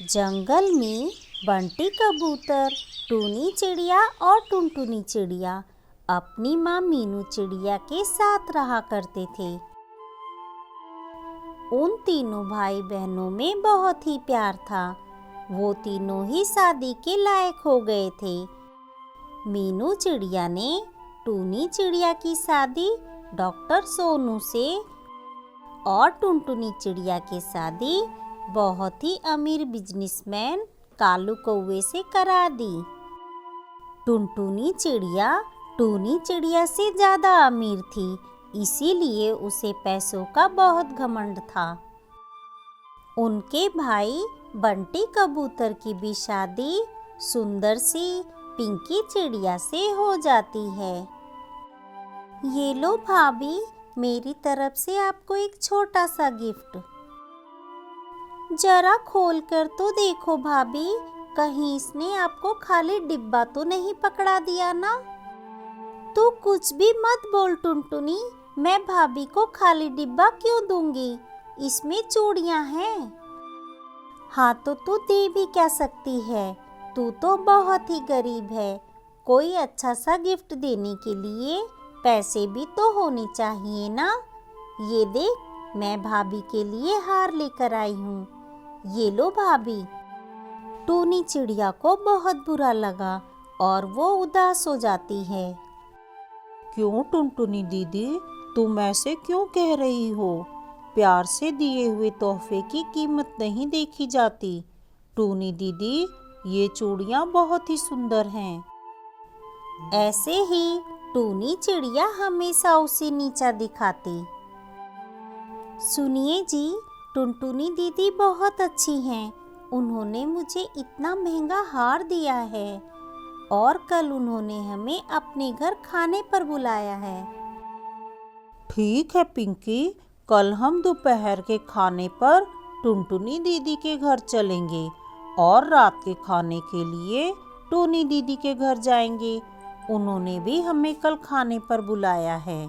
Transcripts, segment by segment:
जंगल में बंटी कबूतर, टूनी चिड़िया और टुनटुनी चिड़िया अपनी माँ मीनू चिड़िया के साथ रहा करते थे। उन तीनों भाई बहनों में बहुत ही प्यार था। वो तीनों ही शादी के लायक हो गए थे। मीनू चिड़िया ने टूनी चिड़िया की शादी डॉक्टर सोनू से और टुनटुनी चिड़िया की शादी बहुत ही अमीर बिजनेसमैन कालू कौवे से करा दी। टुनटुनी चिड़िया टूनी चिड़िया से ज़्यादा अमीर थी, इसीलिए उसे पैसों का बहुत घमंड था। उनके भाई बंटी कबूतर की भी शादी सुंदर सी पिंकी चिड़िया से हो जाती है। ये लो भाभी, मेरी तरफ से आपको एक छोटा सा गिफ्ट। जरा खोल कर तो देखो भाभी, कहीं इसने आपको खाली डिब्बा तो नहीं पकड़ा दिया ना। तू कुछ भी मत बोल टुनटुनी, मैं भाभी को खाली डिब्बा क्यों दूंगी, इसमें चूड़ियां हैं। हाँ तो तू दे भी क्या सकती है, तू तो बहुत ही गरीब है। कोई अच्छा सा गिफ्ट देने के लिए पैसे भी तो होने चाहिए ना। ये देख, मैं भाभी के लिए हार लेकर आई हूँ। ये लो भाभी। टूनी चिड़िया को बहुत बुरा लगा और वो उदास हो जाती है। क्यों टुनटुनी दीदी, तुम ऐसे क्यों कह रही हो? प्यार से दिए हुए तोहफे की कीमत नहीं देखी जाती। टूनी दीदी, ये चूड़ियाँ बहुत ही सुंदर हैं। ऐसे ही टूनी चिड़िया हमेशा उसे नीचा दिखाती। सुनिए जी, टुनटुनी दीदी बहुत अच्छी हैं। उन्होंने मुझे इतना महंगा हार दिया है और कल उन्होंने हमें अपने घर खाने पर बुलाया है। ठीक है पिंकी, कल हम दोपहर के खाने पर टुनटुनी दीदी के घर चलेंगे और रात के खाने के लिए टूनी दीदी के घर जाएंगे। उन्होंने भी हमें कल खाने पर बुलाया है।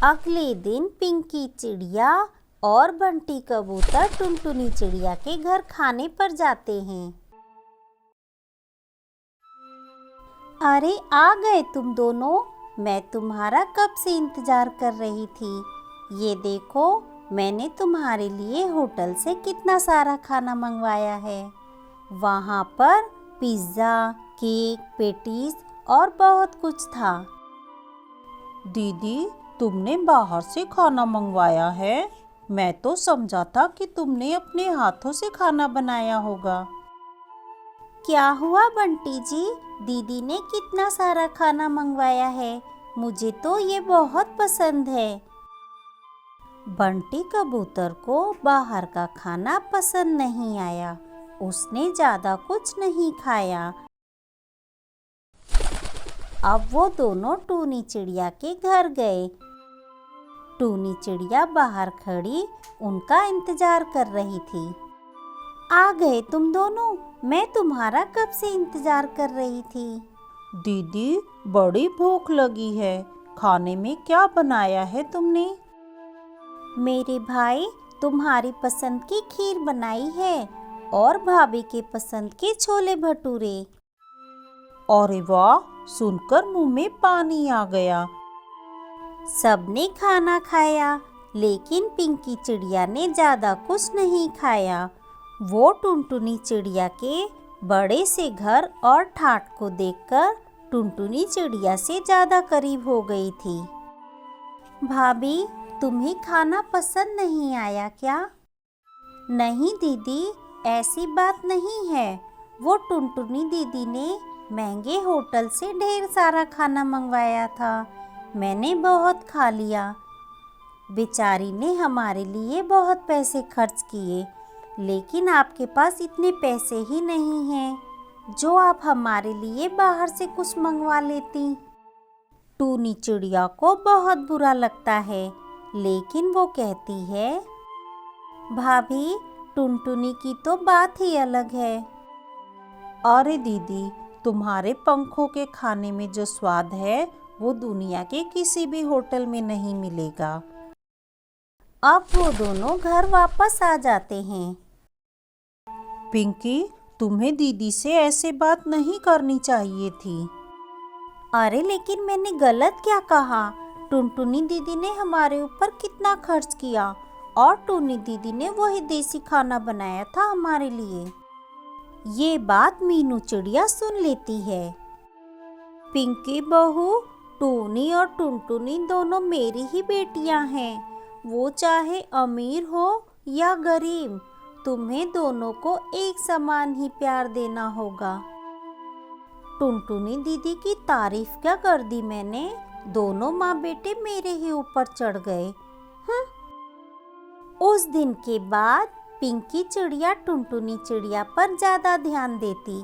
अगले दिन पिंकी चिड़िया और बंटी कबूतर टुनटुनी चिड़िया के घर खाने पर जाते हैं। अरे आ गए तुम दोनों, मैं तुम्हारा कब से इंतजार कर रही थी। ये देखो, मैंने तुम्हारे लिए होटल से कितना सारा खाना मंगवाया है। वहाँ पर पिज़्ज़ा, केक, पेटीज और बहुत कुछ था। दीदी, तुमने बाहर से खाना मंगवाया है? मैं तो समझा था कि तुमने अपने हाथों से खाना बनाया होगा। क्या हुआ बंटी जी, दीदी ने कितना सारा खाना मंगवाया है, मुझे तो ये बहुत पसंद है। बंटी कबूतर को बाहर का खाना पसंद नहीं आया, उसने ज़्यादा कुछ नहीं खाया। अब वो दोनों टूनी चिड़िया के घर गए। टूनी चिड़िया बाहर खड़ी उनका इंतजार कर रही थी। आ गए तुम दोनों, मैं तुम्हारा कब से इंतजार कर रही थी। दीदी, बड़ी भूख लगी है, खाने में क्या बनाया है तुमने? मेरे भाई, तुम्हारी पसंद की खीर बनाई है और भाभी के पसंद के छोले भटूरे। अरे वाह, सुनकर मुंह में पानी आ गया। सबने खाना खाया, लेकिन पिंकी चिड़िया ने ज़्यादा कुछ नहीं खाया। वो टुनटुनी चिड़िया के बड़े से घर और ठाठ को देखकर टुनटुनी चिड़िया से ज़्यादा करीब हो गई थी। भाभी, तुम्हें खाना पसंद नहीं आया क्या? नहीं दीदी, ऐसी बात नहीं है। वो टुनटुनी दीदी ने महंगे होटल से ढेर सारा खाना मंगवाया था, मैंने बहुत खा लिया। बेचारी ने हमारे लिए बहुत पैसे खर्च किए, लेकिन आपके पास इतने पैसे ही नहीं हैं जो आप हमारे लिए बाहर से कुछ मंगवा लेती। टूनी चिड़िया को बहुत बुरा लगता है, लेकिन वो कहती है, भाभी, टुनटुनी की तो बात ही अलग है। अरे दीदी, तुम्हारे पंखों के खाने में जो स्वाद है वो दुनिया के किसी भी होटल में नहीं मिलेगा। अब वो दोनों घर वापस आ जाते हैं। पिंकी, तुम्हें दीदी से ऐसे बात नहीं करनी चाहिए थी। अरे लेकिन मैंने गलत क्या कहा? टुनटुनी दीदी ने हमारे ऊपर कितना खर्च किया और टूनी दीदी ने वही देसी खाना बनाया था हमारे लिए। ये बात मीनू चिड़िया सुन लेती है। पिंकी बहू, टूनी और टुनटुनी दोनों मेरी ही बेटियां हैं। वो चाहे अमीर हो या गरीब, तुम्हें दोनों को एक समान ही प्यार देना होगा। टुनटुनी दीदी की तारीफ क्या कर दी मैंने, दोनों माँ बेटे मेरे ही ऊपर चढ़ गए। उस दिन के बाद पिंकी चिड़िया टुनटुनी चिड़िया पर ज़्यादा ध्यान देती।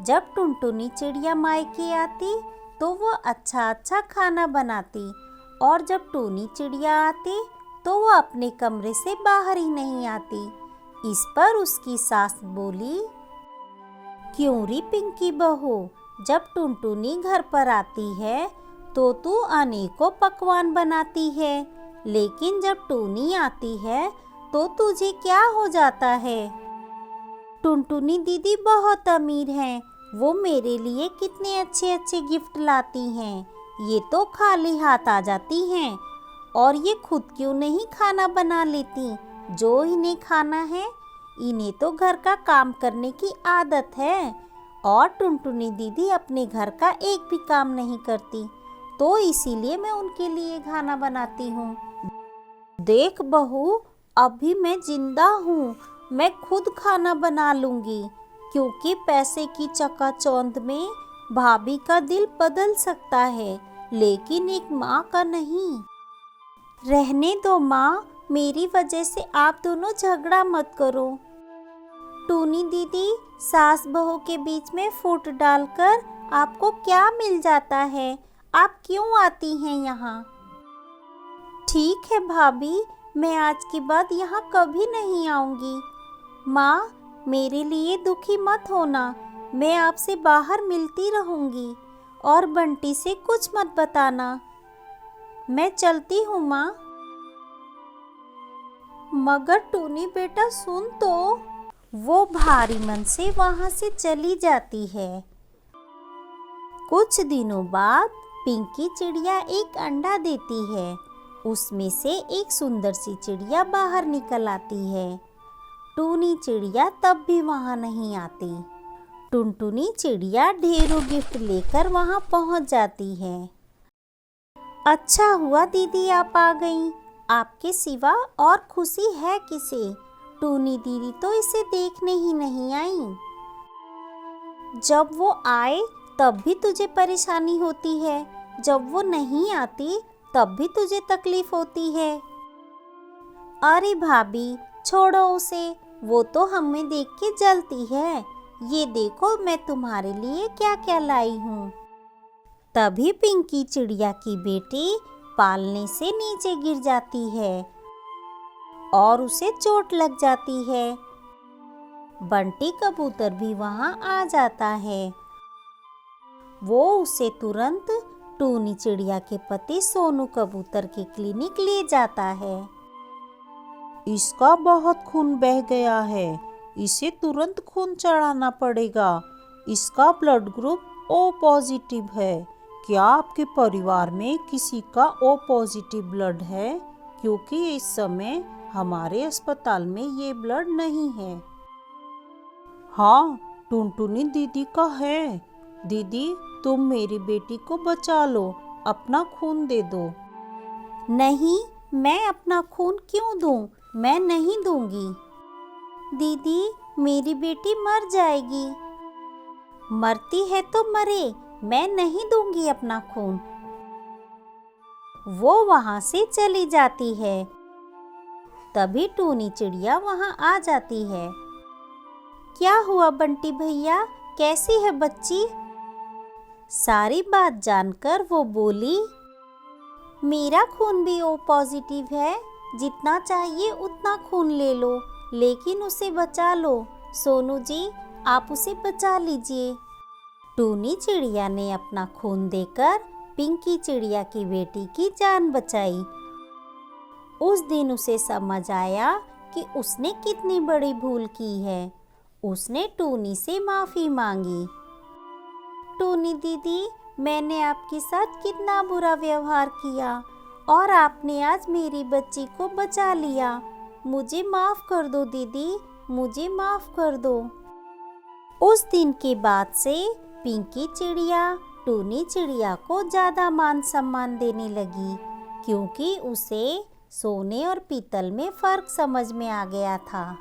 जब टुनटुनी चिड़िया मायके आती तो वो अच्छा अच्छा खाना बनाती, और जब टूनी चिड़िया आती तो वो अपने कमरे से बाहर ही नहीं आती। इस पर उसकी सास बोली, क्यों री पिंकी बहू, जब टुनटुनी घर पर आती है तो तू अनेकों पकवान बनाती है, लेकिन जब टूनी आती है तो तुझे क्या हो जाता है? टुनटुनी दीदी बहुत अमीर हैं, वो मेरे लिए कितने अच्छे अच्छे गिफ्ट लाती हैं, ये तो खाली हाथ आ जाती हैं। और ये खुद क्यों नहीं खाना बना लेती? जो इन्हें खाना है, इन्हें तो घर का काम करने की आदत है, और टुनटुनी दीदी अपने घर का एक भी काम नहीं करती, तो इसीलिए मैं उनके लिए खाना बनाती हूँ। देख बहू, अभी मैं जिंदा हूँ, मैं खुद खाना बना लूँगी, क्योंकि पैसे की चकाचौंध में भाभी का दिल बदल सकता है, लेकिन एक माँ का नहीं। रहने दो माँ, मेरी वजह से आप दोनों झगड़ा मत करो। टूनी दीदी, सास बहू के बीच में फूट डालकर आपको क्या मिल जाता है? आप क्यों आती हैं यहाँ? ठीक है भाभी, मैं आज के बाद यहाँ कभी नहीं आऊँगी। माँ, मेरे लिए दुखी मत होना, मैं आपसे बाहर मिलती रहूँगी, और बंटी से कुछ मत बताना। मैं चलती हूँ माँ। मगर टूनी बेटा सुन तो। वो भारी मन से वहाँ से चली जाती है। कुछ दिनों बाद पिंकी चिड़िया एक अंडा देती है। उसमें से एक सुंदर सी चिड़िया बाहर निकल आती है। टूनी चिड़िया तब भी वहाँ नहीं आती। टुनटुनी चिड़िया ढेरों गिफ्ट लेकर वहाँ पहुँच जाती है। अच्छा हुआ दीदी आप आ गईं, आपके सिवा और खुशी है किसे? टूनी दीदी तो इसे देखने ही नहीं आई। जब वो आए तब भी तुझे परेशानी होती है, जब वो नहीं आती तब भी तुझे तकलीफ होती है। अरे भाभी, छोड़ो उसे, वो तो हमें देख के जलती है। ये देखो मैं तुम्हारे लिए क्या क्या लाई हूँ। तभी पिंकी चिड़िया की बेटी पालने से नीचे गिर जाती है और उसे चोट लग जाती है। बंटी कबूतर भी वहाँ आ जाता है। वो उसे तुरंत टूनी चिड़िया के पति सोनू कबूतर के क्लिनिक ले जाता है। इसका बहुत खून बह गया है, इसे तुरंत खून चढ़ाना पड़ेगा। इसका ब्लड ग्रुप ओ पॉजिटिव है। क्या आपके परिवार में किसी का ओ पॉजिटिव ब्लड है? क्योंकि इस समय हमारे अस्पताल में ये ब्लड नहीं है। हाँ, टुनटुनी दीदी का है। दीदी, तुम मेरी बेटी को बचा लो, अपना खून दे दो। नहीं, मैं अपना खून क्यों दूं? मैं नहीं दूंगी। दीदी, मेरी बेटी मर जाएगी। मरती है तो मरे, मैं नहीं दूंगी अपना खून। वो वहां से चली जाती है। तभी टूनी चिड़िया वहां आ जाती है। क्या हुआ बंटी भैया, कैसी है बच्ची? सारी बात जानकर वो बोली, मेरा खून भी ओ पॉजिटिव है, जितना चाहिए उतना खून ले लो, लेकिन उसे बचा लो। सोनू जी, आप उसे बचा लीजिए। टूनी चिड़िया ने अपना खून देकर पिंकी चिड़िया की बेटी की जान बचाई। उस दिन उसे समझ आया कि उसने कितनी बड़ी भूल की है। उसने टूनी से माफ़ी मांगी। टूनी दीदी, मैंने आपके साथ कितना बुरा व्यवहार किया और आपने आज मेरी बच्ची को बचा लिया। मुझे माफ़ कर दो दीदी, मुझे माफ़ कर दो। उस दिन के बाद से पिंकी चिड़िया टूनी चिड़िया को ज़्यादा मान सम्मान देने लगी, क्योंकि उसे सोने और पीतल में फ़र्क समझ में आ गया था।